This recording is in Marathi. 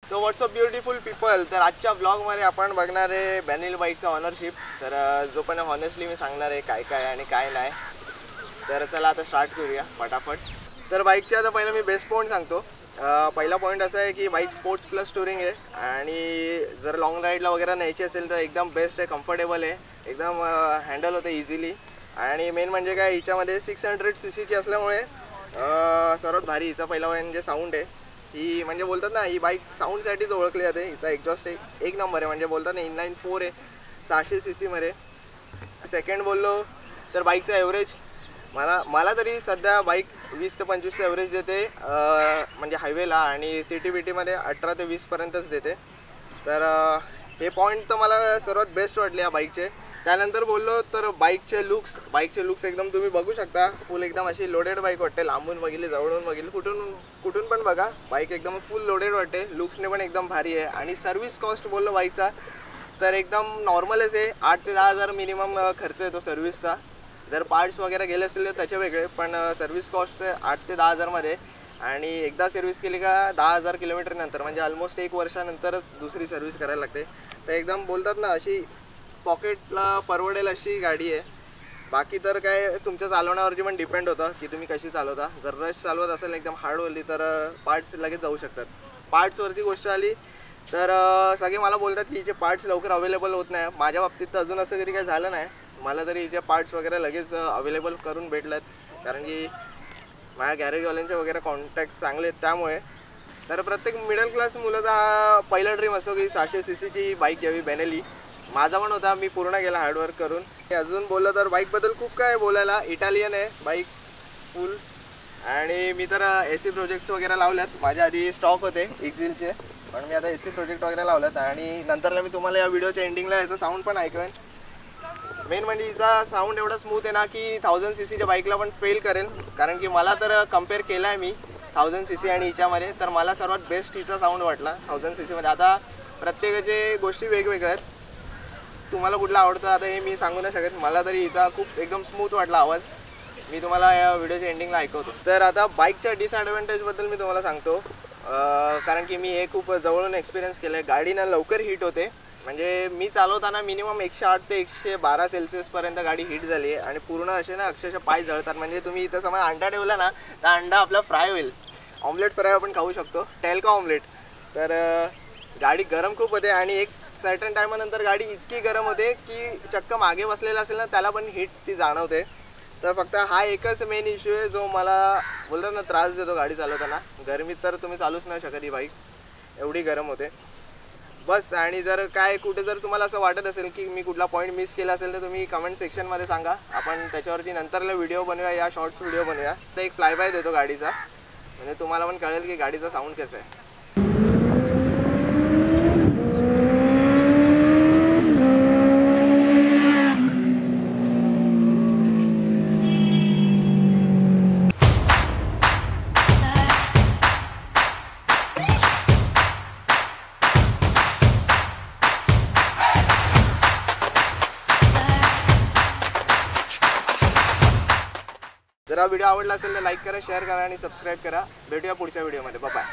So WhatsApp beautiful people. तर आजच्या ब्लॉगमध्ये आपण बघणार आहे बेनेली बाईकचा ऑनरशिप. तर जो पण हॉनेस्टली मी सांगणार आहे काय काय आणि काय नाही. तर चला आता स्टार्ट करूया फटाफट. तर बाईकच्या आता पहिलं मी बेस्ट पॉईंट सांगतो. पहिला पॉईंट असा आहे की बाईक स्पोर्ट्स प्लस टुरिंग आहे आणि जर लॉंग राईडला वगैरे न्यायची असेल तर एकदम बेस्ट आहे, कम्फर्टेबल आहे, एकदम हँडल होते इझिली. आणि मेन म्हणजे काय, हिच्यामध्ये 600 cc असल्यामुळे सर्वात भारी हिचा पहिला म्हणजे साऊंड आहे. ही म्हणजे बोलतात ना, ही बाईक साऊंडसाठीच ओळखली जाते. हिचा एक्झॉस्ट एक नंबर आहे, म्हणजे बोलतात ना इनलाईन 4 आहे 600 cc मध्ये. सेकंड बोललो तर बाईकचा ॲव्हरेज मला तरी सध्या बाईक 20 ते 25 ॲव्हरेज देते म्हणजे हायवेला, आणि सिटी बिटीमध्ये 18 ते 20 पर्यंतच देते. तर हे पॉईंट तर मला सर्वात बेस्ट वाटले या बाईकचे. त्यानंतर बोललो तर बाईकचे लुक्स एकदम तुम्ही बघू शकता. फुल एकदम अशी लोडेड बाईक वाटते. लांबून बघितली, जवळून बघितली, कुठून पण बघा, बाईक एकदम फुल लोडेड वाटते. लुक्सने पण एकदम भारी आहे. आणि सर्व्हिस कॉस्ट बोललो बाईकचा तर एकदम नॉर्मलच आहे. 8 ते 10 हजार मिनिमम खर्च येतो सर्व्हिसचा. जर पार्ट्स वगैरे गेले असतील तर त्याचे वेगळे, पण सर्व्हिस कॉस्ट 8 ते 10 हजारमध्ये. आणि एकदा सर्व्हिस केली का 10,000 किलोमीटर नंतर, म्हणजे ऑलमोस्ट 1 वर्षानंतरच दुसरी सर्व्हिस करायला लागते. तर एकदम बोलतात ना अशी पॉकेटला परवडेल अशी गाडी आहे. बाकी तर काय तुमच्या चालवण्यावरती पण डिपेंड होतं की तुम्ही कशी चालवता. जर रश चालवत असेल एकदम हार्डवरली तर पार्ट्स लगेच जाऊ शकतात. पार्ट्सवरती गोष्ट आली तर सगळे मला बोलतात की हिचे पार्ट्स लवकर अवेलेबल होत नाही. माझ्या बाबतीत तर अजून असं कधी काही झालं नाही. मला तरी हिचे पार्ट्स वगैरे लगेच अवेलेबल करून भेटलेत, कारण की माझ्या गॅरेजवाल्यांचे वगैरे कॉन्टॅक्ट चांगले आहेत त्यामुळे. तर प्रत्येक मिडल क्लास मुलाचा पहिला ड्रीम असतो की 600 cc बाईक घ्यावी बेनेली. माझा पण होता, मी पूर्ण केला हार्डवर्क करून. अजून बोललं तर बाईकबद्दल खूप काय बोलायला. इटालियन आहे बाईक फुल. आणि मी तर AC प्रोजेक्ट्स वगैरे लावल्यात. माझ्या आधी स्टॉक होते एक्झिलचे, पण मी आता AC प्रोजेक्ट वगैरे लावल्यात. आणि नंतरला मी तुम्हाला या व्हिडिओच्या एंडिंगला याचा साऊंड पण ऐकवेन. मेन म्हणजे हिचा साऊंड एवढा स्मूथ आहे ना की 1000 cc बाईकला पण फेल करेल. कारण की मला तर कम्पेअर केला आहे मी 1000 cc आणि हिच्यामध्ये, तर मला सर्वात बेस्ट हिचा साऊंड वाटला 1000 cc मध्ये. आता प्रत्येकाचे गोष्टी वेगवेगळ्या आहेत, तुम्हाला कुठला आवडतं आता हे मी सांगू नाही शकत. मला तरी हिचा खूप एकदम स्मूथ वाटला आवाज. मी तुम्हाला या व्हिडिओच्या एंडिंगला ऐकवतो. तर आता बाईकच्या डिसॲडव्हान्टेजबद्दल मी तुम्हाला सांगतो, कारण की मी हे खूप जवळून एक्सपिरियन्स केलं आहे. गाडीनं लवकर हीट होते. म्हणजे मी चालवताना मिनिमम 108 ते 112 सेल्सिअसपर्यंत गाडी हीट झाली आहे. आणि पूर्ण असे ना अक्षरशः पाय जळतात. म्हणजे तुम्ही इथं समजा अंडा ठेवला ना तर अंडा आपला फ्राय होईल. ऑमलेट फ्राय आपण खाऊ शकतो, टेलका ऑमलेट. तर गाडी गरम खूप होते. आणि एक सर्टन टायमानंतर गाडी इतकी गरम होते की चक्क मागे बसलेला असेल ना त्याला पण हीट ती जाणवते. तर फक्त हा एकच मेन इश्यू आहे जो मला बोलतात ना त्रास देतो गाडी चालवताना. गरमीत तर तुम्ही चालूच नाही शकत ही बाईक, एवढी गरम होते बस. आणि जर काय कुठे जर तुम्हाला असं वाटत असेल की मी कुठला पॉईंट मिस केला असेल तर तुम्ही कमेंट सेक्शनमध्ये सांगा. आपण त्याच्यावरती नंतरला व्हिडिओ बनवूया, या शॉर्ट्स व्हिडिओ बनवूया. तर एक फ्लायबाय देतो गाडीचा, म्हणजे तुम्हाला पण कळेल की गाडीचा साऊंड कसा आहे. जर हा व्हिडिओ आवडला असेल तर लाईक करा, शेअर करा आणि सबस्क्राईब करा. भेटूया पुढच्या व्हिडिओमध्ये. बाय.